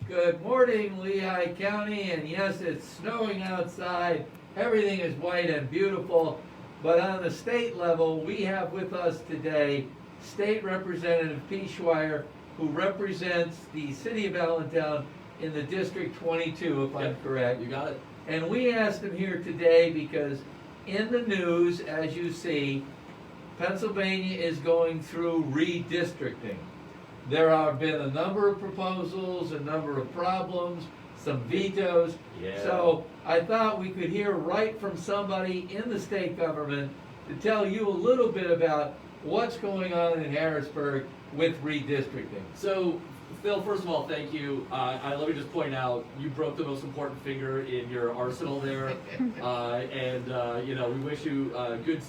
Good morning, Lehigh County, and yes, it's snowing outside. Everything is white and beautiful, but on the state level, we have with us today State Representative Peter Schweyer, who represents the city of Allentown in the District 22, if I'm correct. You got it. And we asked him here today because in the news, as you see, Pennsylvania is going through redistricting. There have been a number of proposals, a number of problems, some vetoes. Yeah. So I thought we could hear right from somebody in the state government to tell you a little bit about what's going on in Harrisburg with redistricting. So, Phil, first of all, thank you. Let me just point out, you broke the most important finger in your arsenal there, we wish you a good,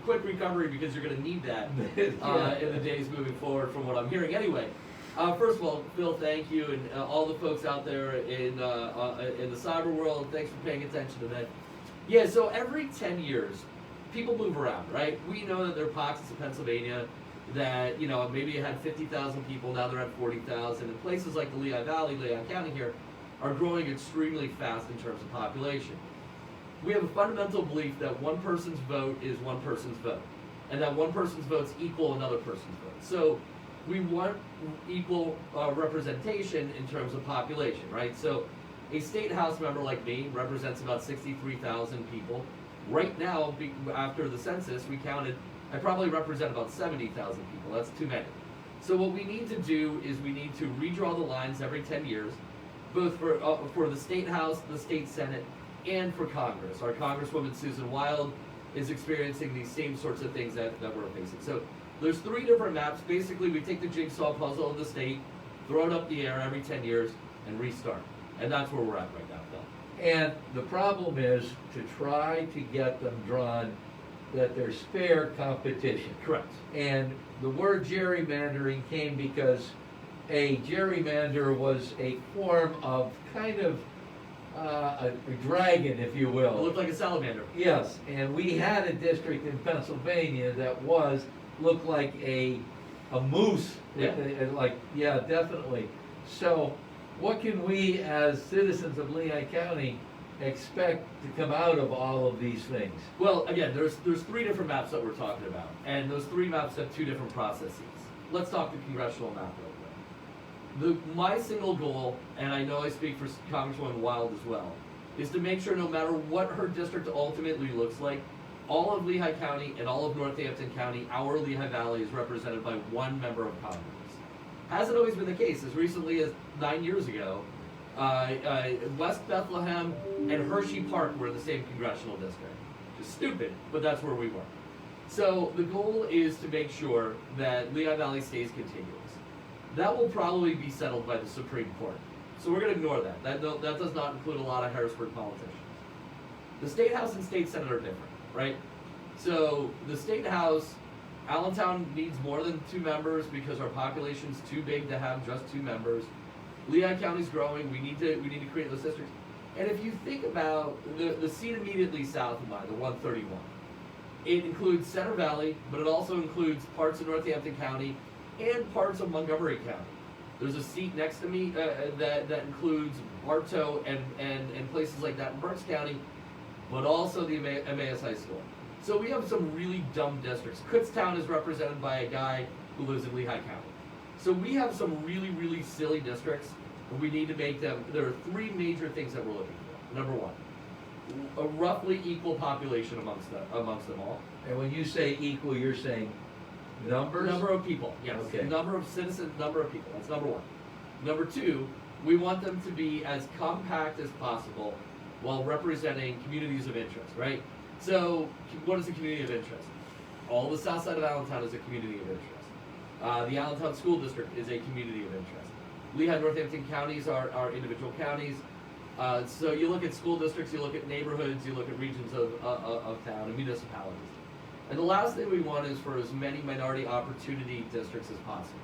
quick recovery because you're going to need that in the days moving forward, from what I'm hearing. Anyway, first of all, Phil, thank you, and all the folks out there in the cyber world. Thanks for paying attention to that. Yeah, so every 10 years, people move around, right? We know that there are pockets of Pennsylvania that, maybe it had 50,000 people, now they're at 40,000, and places like the Lehigh Valley, Lehigh County here, are growing extremely fast in terms of population. We have a fundamental belief that one person's vote is one person's vote, and that one person's votes equal another person's vote. So we want equal representation in terms of population, right? So a state house member like me represents about 63,000 people. Right now, after the census, we counted, I probably represent about 70,000 people. That's too many. So what we need to do is we need to redraw the lines every 10 years, both for the State House, the State Senate, and for Congress. Our Congresswoman Susan Wild is experiencing these same sorts of things that we're facing. So there's 3 different maps. Basically, we take the jigsaw puzzle of the state, throw it up the air every 10 years, and restart. And that's where we're at right now, Phil. And the problem is to try to get them drawn that there's fair competition. Correct. And the word gerrymandering came because a gerrymander was a form of kind of a dragon, if you It will. looked like a salamander. Yes, and we had a district in Pennsylvania that looked like a moose. Yeah. Definitely. So what can we as citizens of Lehigh County expect to come out of all of these things? Well, again, there's 3 different maps that we're talking about, and those 3 maps have 2 different processes. Let's talk the congressional map real quick. My single goal, and I know I speak for Congresswoman Wild as well, is to make sure no matter what her district ultimately looks like, all of Lehigh County and all of Northampton County, our Lehigh Valley, is represented by one member of Congress. Hasn't always been the case. As recently as 9 years ago, West Bethlehem and Hershey Park were in the same congressional district. Just stupid, but that's where we were. So the goal is to make sure that Lehigh Valley stays contiguous. That will probably be settled by the Supreme Court. So we're going to ignore that. That does not include a lot of Harrisburg politicians. The State House and State Senate are different, right? So the State House, Allentown needs more than 2 members because our population's too big to have just 2 members. Lehigh County's growing. We need to create those districts. And if you think about the seat immediately south of mine, the 131, it includes Center Valley, but it also includes parts of Northampton County and parts of Montgomery County. There's a seat next to me that includes Bartow and places like that in Berks County, but also the Emmaus High School. So we have some really dumb districts. Kutztown is represented by a guy who lives in Lehigh County. So we have some really, really silly districts, and we need to make them. There are 3 major things that we're looking for. Number 1, a roughly equal population amongst them all. And when you say equal, you're saying numbers? Number of people, yes. Okay. Number of citizens, number of people. That's number 1. Number 2, we want them to be as compact as possible while representing communities of interest, right? So what is a community of interest? All the south side of Allentown is a community of interest. The Allentown School District is a community of interest. Lehigh Northampton counties are individual counties. So you look at school districts, you look at neighborhoods, you look at regions of town and municipalities. And the last thing we want is for as many minority opportunity districts as possible.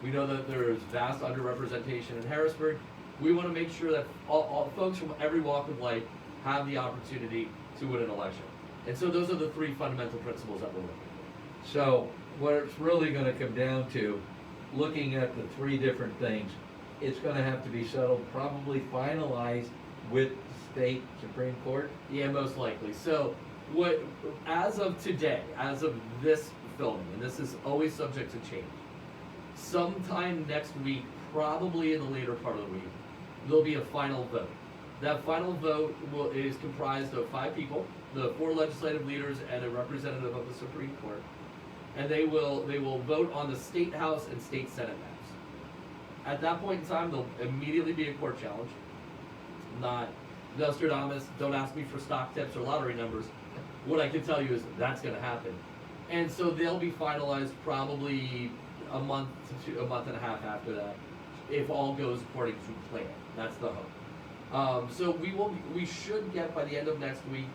We know that there is vast underrepresentation in Harrisburg. We want to make sure that all folks from every walk of life have the opportunity to win an election. And so those are the 3 fundamental principles that we're looking for. So what it's really going to come down to, looking at the 3 different things, it's gonna have to be settled, probably finalized with state Supreme Court? Yeah, most likely. So, as of today, as of this filming, and this is always subject to change, sometime next week, probably in the later part of the week, there'll be a final vote. That final vote is comprised of 5 people, the 4 legislative leaders and a representative of the Supreme Court, and they will vote on the state House and state Senate maps. At that point in time, there'll immediately be a court challenge. Not Nostradamus, don't ask me for stock tips or lottery numbers. What I can tell you is that's going to happen. And so they'll be finalized probably a month to a month and a half after that, if all goes according to plan. That's the hope. So we should get by the end of next week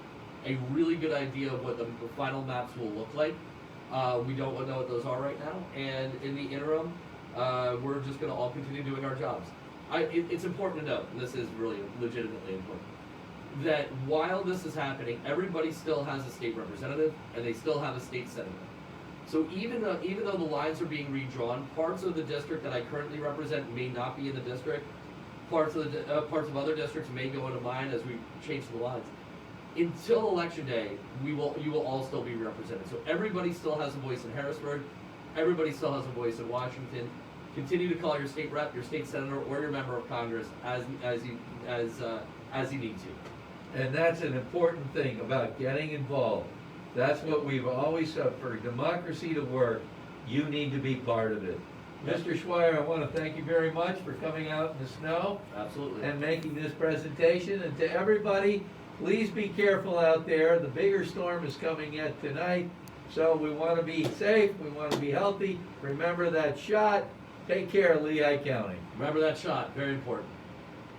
a really good idea of what the final maps will look like. We don't know what those are right now, and in the interim, we're just going to all continue doing our jobs. It's important to note, and this is really legitimately important, that while this is happening, everybody still has a state representative and they still have a state senator. So even though the lines are being redrawn, parts of the district that I currently represent may not be in the district. Parts of other districts may go into mine as we change the lines. Until election day, you will all still be represented. So everybody still has a voice in Harrisburg. Everybody still has a voice in Washington. Continue to call your state rep, your state senator, or your member of Congress as you need to. And that's an important thing about getting involved. That's what we've always said, for democracy to work, you need to be part of it. Yep. Mr. Schweyer, I want to thank you very much for coming out in the snow Absolutely. and making this presentation. And to everybody, please be careful out there. The bigger storm is coming yet tonight. So we want to be safe, we want to be healthy. Remember that shot. Take care, Lehigh County. Remember that shot, very important.